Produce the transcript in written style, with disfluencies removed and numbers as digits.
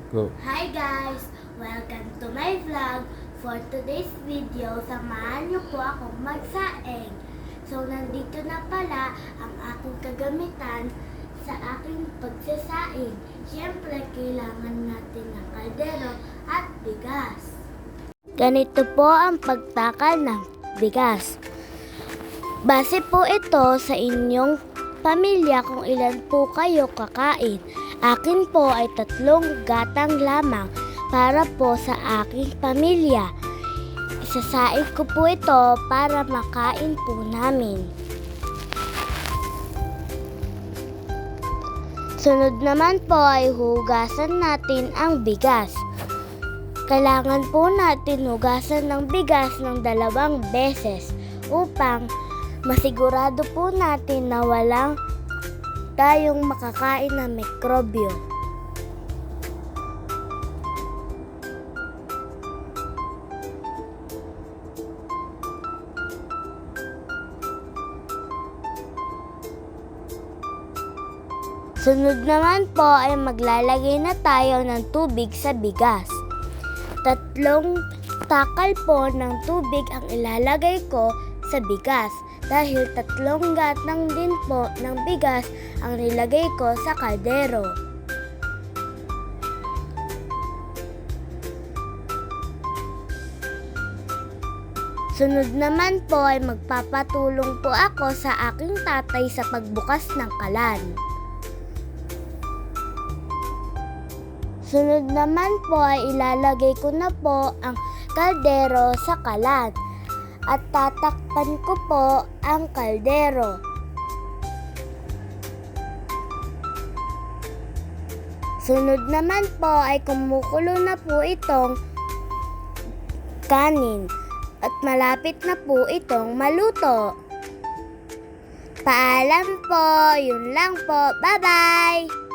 Go. Hi guys! Welcome to my vlog. For today's video, samahan niyo po akong magsaing. So, nandito na pala ang aking kagamitan sa aking pagsasaing. Siyempre, kailangan natin ng kaldero at bigas. Ganito po ang pagtakal ng bigas. Base po ito sa inyong pamilya kung ilan po kayo kakain. Akin po ay 3 gatang lamang para po sa aking pamilya. Isasaing ko po ito para makain po namin. Sunod naman po ay hugasan natin ang bigas. Kailangan po natin hugasan ng bigas ng 2 beses upang masigurado po natin na walang tayong makakain na mikrobyo. Sunod naman po ay maglalagay na tayo ng tubig sa bigas. 3 takal po ng tubig ang ilalagay ko sa bigas dahil 3 gatang din po ng bigas ang nilagay ko sa kaldero. Sunod naman po ay magpapatulong po ako sa aking tatay sa pagbukas ng kalan. Sunod naman po ay ilalagay ko na po ang kaldero sa kalan at tatakpan ko po ang kaldero. Sunod naman po ay kumukulo na po itong kanin at malapit na po itong maluto. Paalam po, yun lang po. Bye-bye!